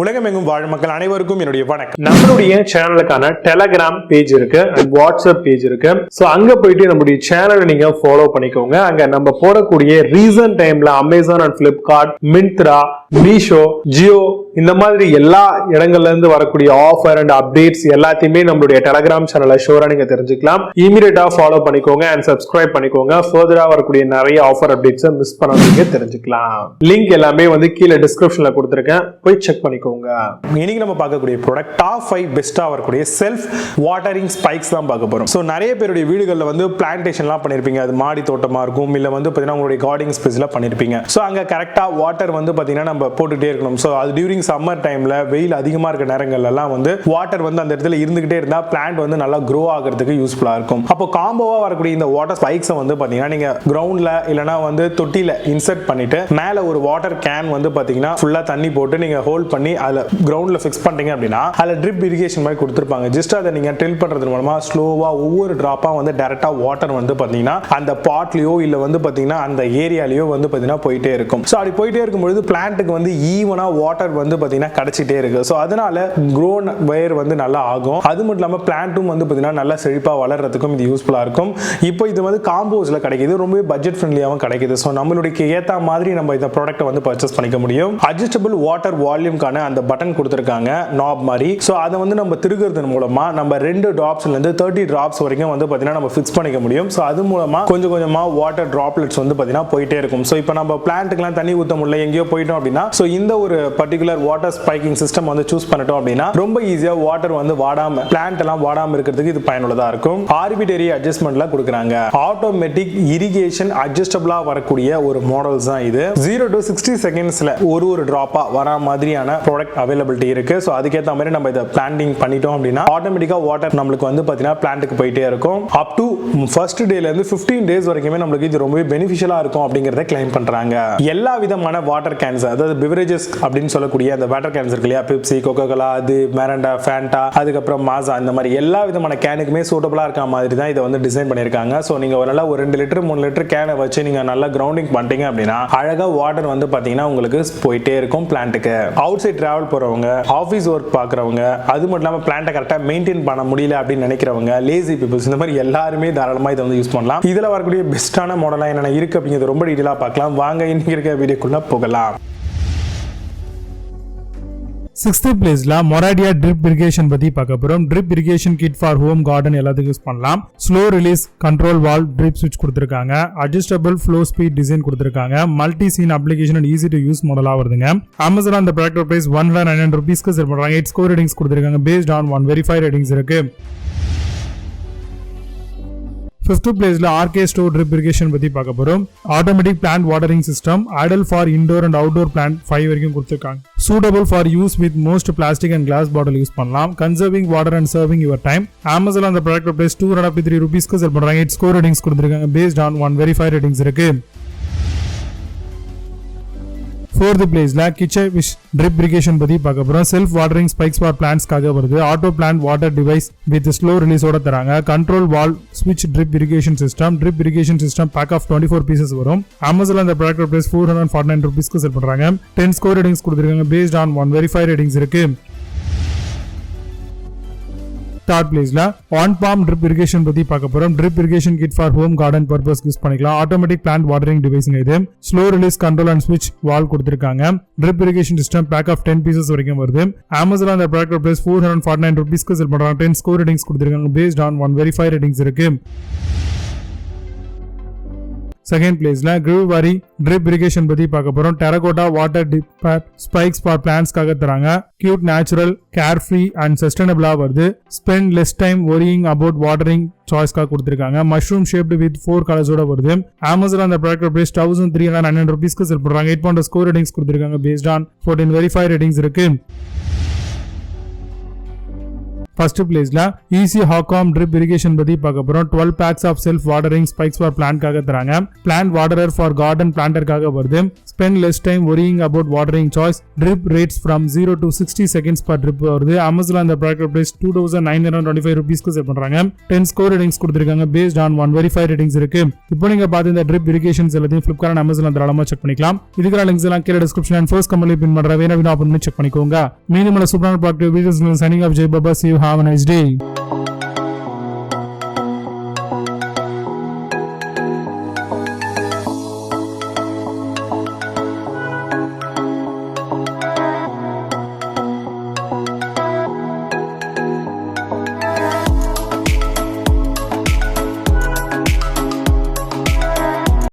உலகமெங்கும் வாழும் மக்கள் அனைவருக்கும் என்னுடைய வணக்கம். நம்மளுடைய சேனலுக்கான டெலகிராம் பேஜ் இருக்கு அண்ட் வாட்ஸ்அப் பேஜ் இருக்கு. சோ அங்க போயிட்டு நம்மளுடைய சேனலை நீங்க ஃபாலோ பண்ணிக்கோங்க. அங்க நம்ம போடக்கூடிய ரீசன்ட் டைம்ல Amazon and Flipkart, Myntra, Meesho, Jio இந்த மாதிரி எல்லா இடங்கள்ல இருந்து வரக்கூடிய ஆஃபர் அண்ட் அப்டேட்ஸ் எல்லாத்தையுமே நம்மளுடைய டெலகிராம் சேனல்ல ஷோரா நீங்க தெரிஞ்சுக்கலாம். இமீடியட்டா ஃபாலோ பண்ணிக்கோங்க அண்ட் சப்ஸ்கிரைப் பண்ணிக்கோங்க. ஃபர்தரா வரக்கூடிய நிறைய ஆஃபர் அப்டேட்ஸ் மிஸ் பண்ணாதீங்க, தெரிஞ்சுக்கலாம். லிங்க் எல்லாமே கீழே டிஸ்கிரிப்ஷன்ல கொடுத்திருக்கேன், போய் செக் பண்ணிக்கோங்க. இன்னைக்கு நம்ம பார்க்கக்கூடிய ப்ராடக்ட் டாப் 5 பெஸ்டா வரக்கூடிய செல்ஃப் வாட்டரிங் ஸ்பைக்ஸ் தான் பார்க்க போறோம். சோ நிறைய பேருடைய வீடுகள்ல பிளான்டேஷன்லாம் பண்ணிருப்பீங்க. அது மாடி தோட்டமா இருக்கும், இல்ல பாத்தீங்கன்னா உங்களுடைய கார்டனிங் ஸ்பேஸ்ல பண்ணிருப்பீங்க. சோ அங்க கரெக்டா வாட்டர் பாத்தீங்கன்னா நம்ம போட்டுட்டே இருக்கணும். சோ அது டியூரிங் சம்மர் டைம்ல வெயில் அதிகமா இருக்க நேரங்கள்ல எல்லாம் வாட்டர் அந்த இடத்துல இருந்துகிட்டே இருந்தா பிளான்ட் நல்லா க்ரோ ஆகிறதுக்கு யூஸ்ஃபுல்லா இருக்கும். அப்போ காம்போவா வரக்கூடிய இந்த வாட்டர் ஸ்பைக்ஸ் பாத்தீங்கன்னா நீங்க கிரவுண்ட்ல இல்லனா தொட்டில இன்சர்ட் பண்ணிட்டு மேல ஒரு வாட்டர் கேன் பாத்தீங்கன்னா ஃபுல்லா தண்ணி போட்டு நீங்க ஹோல்ட் பண்ணி அதுல கிரவுண்ட்ல ஃபிக்ஸ் பண்ணிட்டீங்க அப்படின்னா அதுல ட்ரிப் இரிகேஷன் மாதிரி கொடுத்திருப்பாங்க. ஜஸ்ட் அதை நீங்க ட்ரில் பண்றது மூலமா ஸ்லோவா ஒவ்வொரு டிராப்பா டைரக்டா வாட்டர் பாத்தீங்கன்னா அந்த பாட்லயோ இல்ல பாத்தீங்கன்னா அந்த ஏரியாலயோ பாத்தீங்கன்னா போயிட்டே இருக்கும். சோ அப்படி போயிட்டே இருக்கும்போது பிளான்ட்டுக்கு ஈவனா வாட்டர் பாத்தீங்கன்னா கிடைச்சிட்டே இருக்கு. சோ அதனால க்ரோன் வயர் நல்லா ஆகும். அது மட்டும் இல்லாம பிளான்ட்டும் பாத்தீங்கன்னா நல்லா செழிப்பா வளர்றதுக்கும் இது யூஸ்ஃபுல்லா இருக்கும். இப்போ இது காம்போஸ்ல கிடைக்குது, ரொம்ப பட்ஜெட் ஃப்ரெண்ட்லியாவும் கிடைக்குது. சோ நம்மளுடைய ஏத்த மாதிரி நம்ம இந்த ப்ராடக்ட்டை பர்ச்சேஸ் பண்ணிக்க முடியும். அட்ஜஸ்டபிள் வாட்டர் வால்யூம்கான அந்த பட்டன் கொடுத்திருக்காங்க, நாப் மாதிரி. சோ அதை நம்ம திருகுறது மூலமா நம்ம 2 டிராப்ஸ்ல இருந்து 30 டிராப்ஸ் வரைக்கும் பாத்தீங்கன்னா நம்ம ஃபிக்ஸ் பண்ணிக்க முடியும். சோ அது மூலமா கொஞ்சம் கொஞ்சமா வாட்டர் டிராப்லெட்ஸ் பாத்தீங்கன்னா போயிட்டே இருக்கும். சோ இப்போ நம்ம பிளான்ட்டுக்குலாம் தண்ணி ஊத்த முடியல, எங்கேயோ போயிட்டோம் அப்படின்னா சோ இந்த ஒரு particular water spiking system choose பண்ணிட்டோம் அப்படின்னா ரொம்ப ஈஸியா வாட்டர் வாடாம பிளான்ட் எல்லாம் வாடாம இருக்கிறதுக்கு இது பயனுள்ளதா இருக்கும். ஆர்பிட்டரி அட்ஜஸ்ட்மெண்ட்ல கொடுக்கறாங்க. ஆட்டோமேட்டிக் இரிகேஷன் அட்ஜஸ்டபிளா வரக்கூடிய ஒரு மாடல்ஸ் தான் இது. 0 to 60 செகண்ட்ஸ்ல ஒரு டிராப்பா வரா மாதிரியான ப்ராடக்ட் அவைலபிலிட்டி இருக்கு. சோ அதுக்கேத்த மாதிரி நம்ம இத பிளான்டிங் பண்ணிட்டோம் அப்படின்னா ஆட்டோமேட்டிக்கா வாட்டர் நமக்கு பாத்தீங்கன்னா பிளான்ட்டுக்கு போயிட்டே இருக்கும். அப் டு ஃபர்ஸ்ட் டேல இருந்து 15 டேஸ் வரைக்குமே நமக்கு இது ரொம்பவே பெனிஃபிஷியலா இருக்கும் அப்படிங்கறத கிளைம் பண்றாங்க. எல்லா விதமான வாட்டர் கேன்ஸ், அதாவது பிவரேஜஸ் அப்படின்னு சொல்லக்கூடிய அந்த வாட்டர் கேன்ஸ் இருக்கு இல்லையா, பெப்சி, கோகோ கோலா, அது மிராண்டா, ஃபேண்டா, அதுக்கப்புறம் மாசா, இந்த மாதிரி எல்லா விதமான கேனுக்குமே சூட்டபிளா இருக்க மாதிரி தான் இதை டிசைன் பண்ணிருக்காங்க. சோ நீங்க ஒரு 2 லிட்டர் 3 லிட்டர் கேனை வச்சு நீங்க நல்லா கிரவுண்டிங் பண்ணிட்டீங்க அப்படின்னா அழகா வாட்டர் பாத்தீங்கன்னா உங்களுக்கு போயிட்டே இருக்கும் பிளான்ட்டுக்கு. அவுட் சைட் டிராவல் போறவங்க, ஆபீஸ் ஒர்க் பாக்குறவங்க, அது மட்டும் இல்லாம பிளான்ட்டை கரெக்டா மெயின்டைன் பண்ண முடியல அப்படின்னு நினைக்கிறவங்க, லேசி பீப்புள்ஸ், இந்த மாதிரி எல்லாருமே தாராளமா இதை யூஸ் பண்ணலாம். இதுல வரக்கூடிய பெஸ்டான மாடலா என்னென்ன இருக்கு அப்படிங்கிறது ரொம்ப டீடைலா பார்க்கலாம். வாங்க இன்னைக்கு இருக்க வீடியோக்குள்ள போகலாம். 6th பிளேஸ்ல மொராடியா ட்ரிப் இரிகேஷன் பத்தி பார்க்க போறோம். Drip irrigation kit for home garden எல்லாத்துக்கும் யூஸ் பண்ணலாம். Slow release control valve drip ஸ்விட்ச் கொடுத்திருக்காங்க. அட்ஜஸ்டபிள் ஃப்ளோ ஸ்பீட் டிசைன் கொடுத்திருக்காங்க. Multi scene application and easy to use மாடலா வருதுங்க. Amazon அந்த ப்ராடக்ட் பிரைஸ் 199 ரூபீஸ்க்கு செல் பண்றாங்க. 8 ஸ்கோர் ரேட்டிங்ஸ் கொடுத்திருக்காங்க. பேஸ்ட் ஆன் 1 வெரிஃபைட் ரேட்டிங்ஸ் இருக்கு. 5th பிளேஸ்ல ஆர்கே ஸ்டோர் ட்ரிப் இரிகேஷன் பத்தி பார்க்க போறோம். Automatic plant watering system, ideal for indoor and outdoor plant 5 வரைக்கும் கொடுத்திருக்காங்க. Suitable for use with most plastic and glass bottle use பண்ணலாம். Conserving water and serving your time. Amazon அந்த product price 253 ரூபீஸ்க்கு sell பண்றாங்க. 8 score ratings கொடுத்திருக்காங்க. Based on 1 verified ratings இருக்கு. 4th பிளேஸ்ல kitchen wish trip irrigation பத்தி பார்க்க போறோம். செல்ஃப் வாட்டரிங் ஸ்பைக்ஸ் ஃபார் பிளான்ட்ஸ்க்காக வருது. Auto plant water device with slow ரிலீஸோட தராங்க. கண்ட்ரோல் வால்வ் ஸ்விட்ச் drip irrigation system. Drip irrigation system pack of 24 pieces வரும். Amazon அந்த ப்ராடக்ட் பிரைஸ் 449 ரூபீஸ்க்கு செல் பண்றாங்க. 10 ஸ்கோர் ரேட்டிங்ஸ் கொடுத்திருக்காங்க. பேஸ்ட் ஆன் 1 வெரிஃபைட் ரேட்டிங்ஸ் இருக்கு. 3rd பிளேஸ்ல ஆன் பாம் ட்ரிப் இரிகேஷன் பத்தி பார்க்க போறோம். Drip irrigation kit for home garden purpose use பண்ணிக்கலாம். ஆட்டோமேட்டிக் பிளான்ட் வாட்டரிங் டிவைஸ்ங்க இது. ஸ்லோ ரிலீஸ் கண்ட்ரோல் அண்ட் ஸ்விட்ச் வால்வ் கொடுத்திருக்காங்க. Drip irrigation system pack of 10 pieces வரைக்கும் வருது. Amazon அந்த ப்ராடக்ட் பிரைஸ் 449 ரூபீஸ்க்கு செல் பண்றாங்க. 10 ஸ்கோர் ரேட்டிங்ஸ் கொடுத்திருக்காங்க. பேஸ்ட் ஆன் 1 வெரிஃபைட் ரேட்டிங்ஸ் இருக்கு. 2nd பிளேஸ்ல கிரூவாரி ட்ரிப் இரிகேஷன் பத்தி பார்க்க போறோம். Terracotta water dripper spikes for பிளான்ட்ஸ்க்காக தராங்க. Cute, natural, care free and சஸ்டைனபிளா வருது. Spend less time worrying about watering சாய்ஸ்க்காக கொடுத்திருக்காங்க. மஷ்ரூம் ஷேப்டு வித் 4 கலர்ஸோட வருது. Amazon அந்த ப்ராடக்ட் பிரைஸ் 1399 ரூபீஸ்க்கு செல் பண்றாங்க. 8 ஸ்கோர் ரேட்டிங்ஸ் கொடுத்திருக்காங்க. பேஸ்ட் ஆன் 14 வெரிஃபைட் ரேட்டிங்ஸ் இருக்கு. ஃபர்ஸ்ட் பிளேஸ்ல ஈஸி ஹாகாம் ட்ரிப் இரிகேஷன் பத்தி பார்க்க போறோம். 12 packs of self watering spikes for பிளான்ட்காக தராங்க. பிளான்ட் வாட்டரர் ஃபார் கார்டன் பிளான்டர்காக வருது. Spend less time worrying about watering choice. Drip rates from 0 to 60 seconds per drip வருது. அமேசான் அந்த ப்ராடக்ட் பிரைஸ் 2925 ரூபீஸ்க்கு சேல் பண்றாங்க. 10 ஸ்கோர் ரேட்டிங்ஸ் கொடுத்திருக்காங்க based on 1 verified ரேட்டிங்ஸ் இருக்கு. இப்போ நீங்க பார்த்த இந்த ட்ரிப் இரிகேஷன்ஸ் எல்லாத்தையும் Flipkart and Amazon தாராளமா செக் பண்ணிக்கலாம். இதுக்கான லிங்க்ஸ் எல்லாம் கீழ டிஸ்கிரிப்ஷன் அண்ட் ஃபர்ஸ்ட் கமெண்ட்ல பின் பண்ற வேணா ஓபன் பண்ணி செக் பண்ணிக்கோங்க. மீதமுள்ள சூப்பரான product videos signing off Jai Baba see you have a nice day.